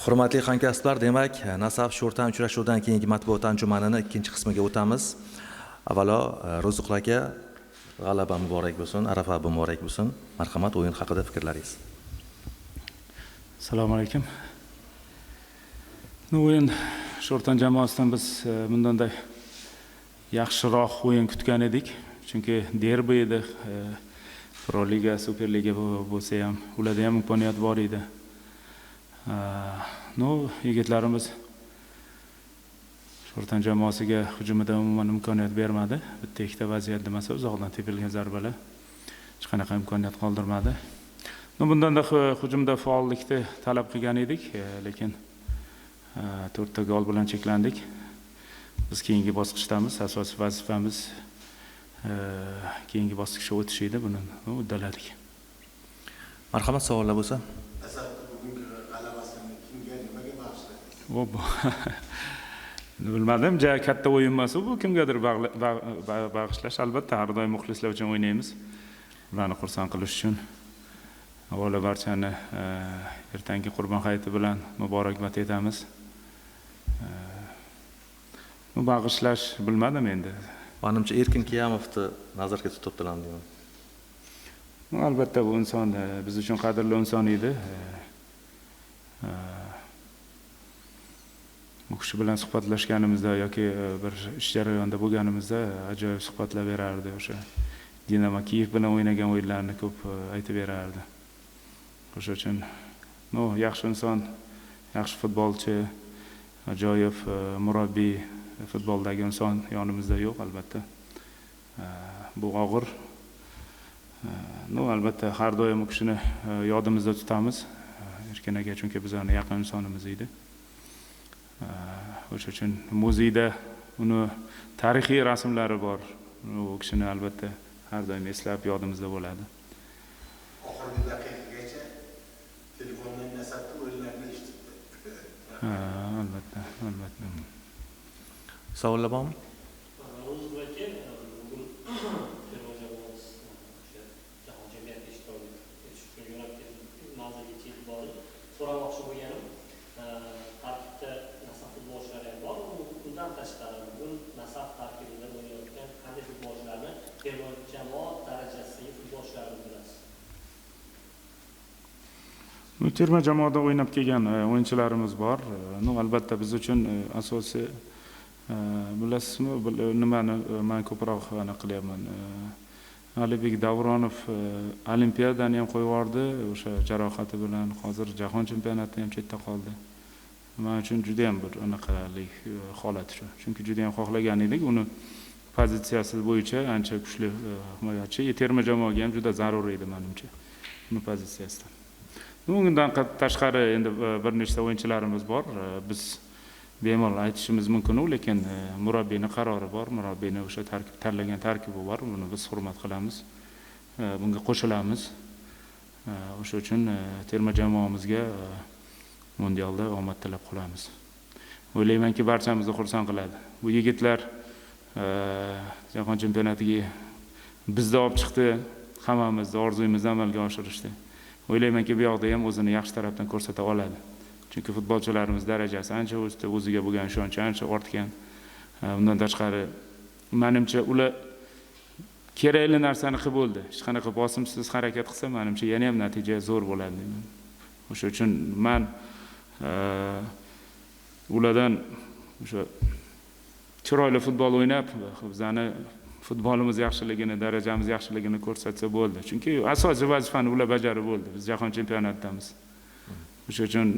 Hurmatli hamkasblar, demak, Nasaf Sho'rtan uchrashuvidan keyingi matbuot anjumanini ikkinchi qismiga o'tamiz. Avvalo, Ro'ziqul aka, g'alaba muborak bo'lsin, arafa muborak bo'lsin. Marhamat, o'yin haqida fikrlaringiz. Assalomu alaykum. O'yin Sho'rtan jamoasidan biz bundanda yaxshiroq o'yin kutgan edik. Chunki derbi edi. Pro Liga, Super Liga bo'lsa ham, ularda ham imkoniyat bor edi. Yigitlarimiz Sho'rtan jamoasiga hujumida umuman imkoniyat bermadi. Bitta ikkita vaziyat demasa, uzoqdan tepilgan zarbalar hech qanaqa imkoniyat qoldirmadi. Bundan da hujumda faollikni talab qilgan edik, lekin 4 ta gol bilan cheklandik. Biz keyingi bosqichdamiz, asosiy vazifamiz keyingi bosqichga o'tish edi, buni uddaladik. Marhamat, savollar bo'lsa. Bilmadim, katta o'yin emas bu, kimgadir bag'ishlash. Albatta, har doim muxlislar uchun o'ynaymiz. Ularni xursand qilish uchun. Avvalo barchani ertangi Qurbon hayiti bilan muborakbod etamiz. Bag'ishlash bilmadim endi. Menimcha Erkin Kiyamovni nazarga tutibdilar deyman. Albatta, bu inson biz uchun qadrli inson edi. Bu kishi bilan suhbatlashganimizda yoki bir ish jarayonida bo'lganimizda ajoyib suhbatlar berardi. O'sha Dinamo Kiyev bilan o'ynagan o'yinlarni ko'p aytib berardi. O'sha uchun yaxshi inson, yaxshi futbolchi, ajoyib murabbiy, futboldagi inson yonimizda yo'q albatta. Bu og'ir. Albatta har doim u kishini yodimizda tutamiz. Erkin aka chunki bizning yaqin insonimiz edi. O'sha uchun muzeyda uni tarixiy rasmlari bor. U kishini albatta har doim eslab yodimizda bo'ladi. Oxirgi daqiqagacha telefondan Nasafni o'yinlarini eshitdi. Albatta. Savollar bormi? So'ramoqchi bo'lganim, tarkibda Nasaf futbolchilari ham bor. Undan tashqari bugun Nasaf tarkibida o'ynayotgan qanday futbolchilarni terma jamoa darajasidagi futbolchilarni bilasiz? Terma jamoada o'ynab kelgan o'yinchilarimiz bor. Albatta biz uchun asosiy bilasizmi, nimani men ko'proq qilyapman. Alibek Davronov Olimpiadani ham qo'yib yubordi, o'sha jarohati bilan hozir jahon chempionatida ham chetda qoldi. Men uchun juda ham bir anaqalik holat shu. Chunki juda ham xohlagan edik uni pozitsiyasi bo'yicha ancha kuchli himoyachi, terma jamoaga ham juda zarur edi menimcha. Uni pozitsiyasida. Bundan tashqari endi bir nechta o'yinchilarimiz bor. Biz bemalol aytishimiz mumkin, lekin murabbiyning qarori bor, murabbiyning o'sha tanlagan tarkibi bor. Buni biz hurmat qilamiz. Bunga qo'shilamiz. O'sha uchun terma jamoamizga mundialda omad tilab qolamiz. O'ylaymanki, barchamizni xursand qiladi. Bu yigitlar jahon chempionatiga bizni olib chiqdi, hammamizni orzuyimizni amalga oshirishdi. O'ylaymanki, bu yoqda ham o'zini yaxshi tarafdan ko'rsata oladi. Chunki futbolchilarimiz darajasi ancha o'sdi, o'ziga bo'lgan ishonchi ancha ortgan. Bundan tashqari, menimcha ular kerakli narsani qilib bo'ldi. Hech qanaqa bosimsiz harakat qilsa, menimcha yana ham natija zo'r bo'ladi deyman. O'sha uchun men ulardan o'sha chiroyli futbol o'ynab, bizning futbolimiz yaxshiligini, darajamiz yaxshiligini ko'rsatsa bo'ldi. Chunki asosiy vazifani ular bajarib bo'ldi. Biz jahon chempionatidamiz. O'sha uchun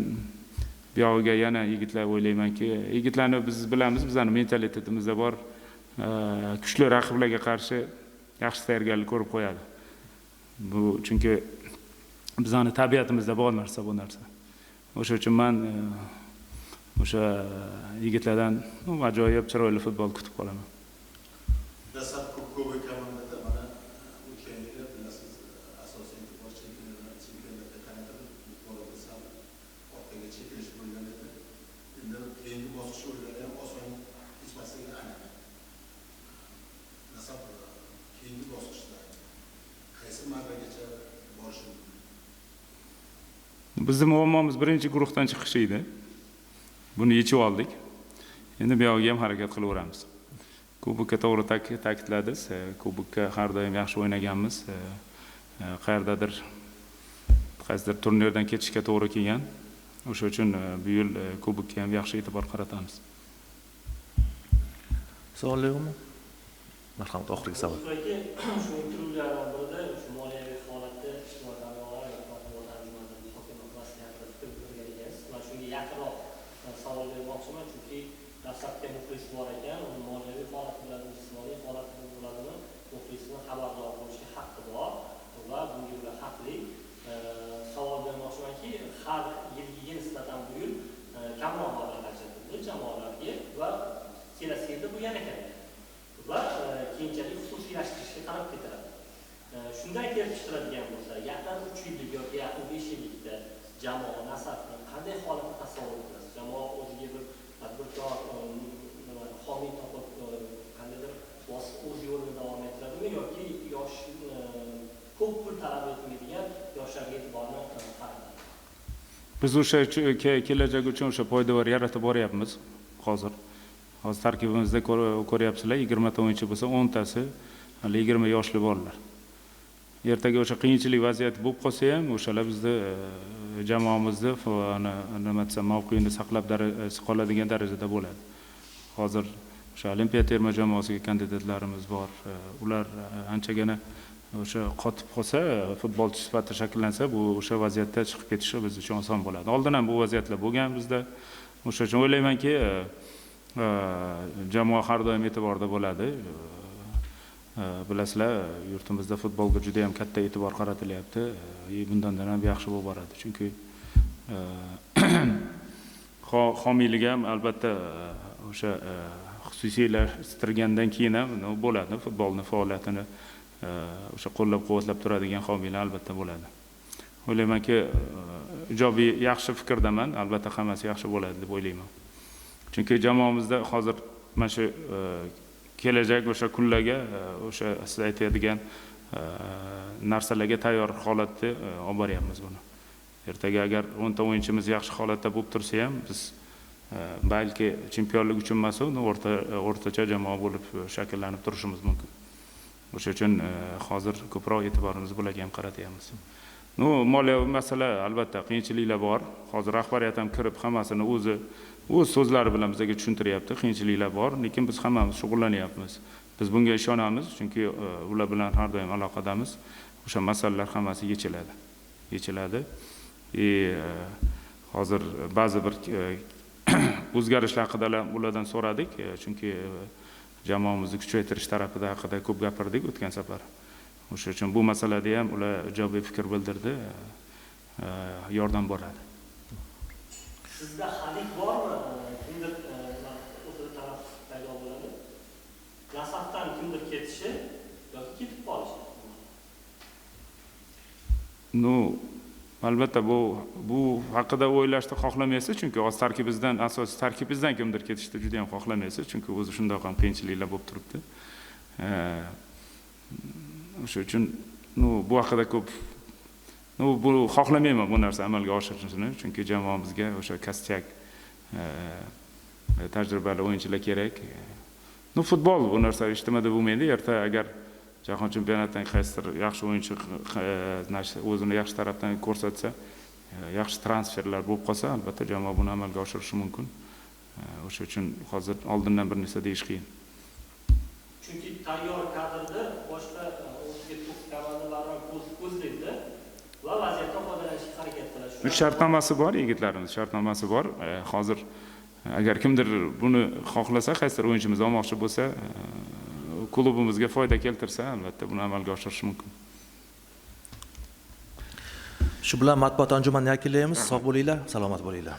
bu yog'iga yana yigitlar o'ylaymanki, yigitlarni biz bilamiz, bizning mentalitetimizda bor, kuchli raqiblarga qarshi yaxshi tayyorgarlik ko'rib qo'yadi. Bu chunki bizning tabiatimizda bor narsa bu narsa. O'sha uchun men o'sha yigitlardan ajoyib chiroyli futbol kutib qolaman. Nasaf ko'p komandada mana o'tgan yili bilasiz, asosiy chempionatda qanaqadir futbolda sal orqaga chekilish bo'lgan edi. Endi keyingi bosqich o'yinlari ham oson kechmasligi aniq. Nasaf keyingi bosqichda qaysi marragacha borishi mumkin? Bizning muammomiz birinchi guruhdan chiqish edi. Buni yechib oldik. Endi bu yoqqa ham harakat qilaveramiz. Kubokka to'g'ri ta'kidladingiz. Kubokka har doim yaxshi o'ynaganmiz. Qayerdadir qaysidir turnirdan ketishga to'g'ri kelgan. O'sha uchun bu yil kubokka ham yaxshi e'tibor qaratamiz. Savollar yo'qmi? Marhamat, oxirgi savol. Shu intervyulardan birida shu moliyaviy holatda ijtimoiy tarmoqlar muhokama qilmaslik haqida fikr bildirgan ekansiz. Man shunga yaqinroq savol bermoqchiman, chunki dastlabki muxlis bor ekan, uni moliyaviy holati bilan jismoniy holati bilan muxlisni xabardor bo'lishga haqqi bor va bunga ular haqli. Savol bermoqchimanki, har yilga nisbatan bu yil kamroq mablag' ajratildi jamoalarga va kelasi yilda bu yana kamayadi. Va keyinchalik xususiylashtirishga qarab ketiladi. Shunday kelib chiqadigan bo'lsa, yaqin 3 yillik yoki yaqin 5 yillikda jamoa Nasafning qanday holatni tasavvur qilasiz? Jamoa o'ziga bir tadbirkor homiy topib qandaydir o'z yo'lini davom ettiradimi yoki yosh ko'p pul talab etmaydigan yoshlarga e'tiborni qaratadi? Biz o'sha kelajak uchun o'sha poydevor yaratib boryapmiz hozir. Hozir tarkibimizda ko'ryapsizlar, 20 ta o'yinchi bo'lsa, 10 tasi hali 20 yoshli bolalar. Ertaga o'sha qiyinchilik vaziyati bo'lib qolsa ham, o'shalar bizni jamoamizni nima desam, mavqeini saqlab qoladigan darajada bo'ladi. Hozir o'sha Olimpiya terma jamoasiga kandidatlarimiz bor. Ular anchagina o'sha qotib qolsa, futbolchi sifatida shakllansa, bu o'sha vaziyatda chiqib ketishi biz uchun oson bo'ladi. Oldin ham bu vaziyatlar bo'lgan bizda. O'sha uchun o'ylaymanki, jamoa har doim e'tiborda bo'ladi. Bilasizlar, yurtimizda futbolga juda ham katta e'tibor qaratilyapti. Bundan ham yaxshi bo'lib boradi. Chunki homiylik ham albatta o'sha xususiylashtirgandan keyin ham bo'ladi. Futbolni faoliyatini o'sha qo'llab-quvvatlab turadigan homiylar albatta bo'ladi. O'ylaymanki, ijobiy yaxshi fikrdaman. Albatta hammasi yaxshi bo'ladi deb o'ylayman. Chunki jamoamizda hozir mana shu kelajak o'sha kunlarga o'sha siz aytadigan narsalarga tayyor holatda olib boryapmiz buni. Ertaga agar 10 ta o'yinchimiz yaxshi holatda bo'lib tursa ham, biz balki chempionlik uchun emas, o'rtacha jamoa bo'lib shakllanib turishimiz mumkin. O'sha uchun hozir ko'proq e'tiborimizni bularga ham qaratyapmiz. Moliyaviy masala albatta qiyinchiliklar bor. Hozir rahbariyat ham kirib hammasini o'z so'zlari bilan bizga tushuntiryapti. Qiyinchiliklar bor, lekin biz hammamiz shug'ullanyapmiz. Biz bunga ishonamiz, chunki ular bilan har doim aloqadamiz. O'sha masalalar hammasi yechiladi. Hozir ba'zi bir o'zgarishlar haqida ulardan so'radik, chunki jamoamizni kuchaytirish tarafida haqida ko'p gapirdik o'tgan safar. O'sha uchun bu masalada ham ular ijobiy fikr bildirdi, yordam beradi. Sizda halik bormi? Kimdir o'sha taraf paydo bo'ladi. Nasafdan kimdir ketishi yoki ketib qolishi? Albatta bu haqida o'ylashni xohlamaysiz, chunki asosiy tarkibimizdan kimdir ketishni juda ham xohlamaysiz, chunki o'zi shunday ham qiyinchiliklar bo'lib turibdi. O'sha uchun bu haqida ko'p bu xohlamayman bu narsa amalga oshirishni, chunki jamoamizga o'sha kastak tajribali o'yinchilar kerak. Futbol bu narsa ijtimoiy bo'lmaydi. Erta agar jahon chempionatidan qaysidir yaxshi o'yinchi o'zini yaxshi tarafdan ko'rsatsa, yaxshi transferlar bo'lib qolsa, albatta jamoa buni amalga oshirishi mumkin. O'sha uchun hozir oldindan bir narsa deyish qiyin. Chunki tayyor kadrda boshqa o'ziga to'q komandalarni ko'zlaydi va vaziyatdan foydalanishga harakat qiladi. Shartnomasi bor, yigitlarimiz shartnomasi bor. Hozir agar kimdir buni xohlasa, qaysidir o'yinchimiz olmoqchi bo'lsa, klubimizga foyda keltirsa, albatta buni amalga oshirish mumkin. Shu bilan matbuot anjumanini yakunlaymiz. Sog' bo'linglar, salomat bo'linglar.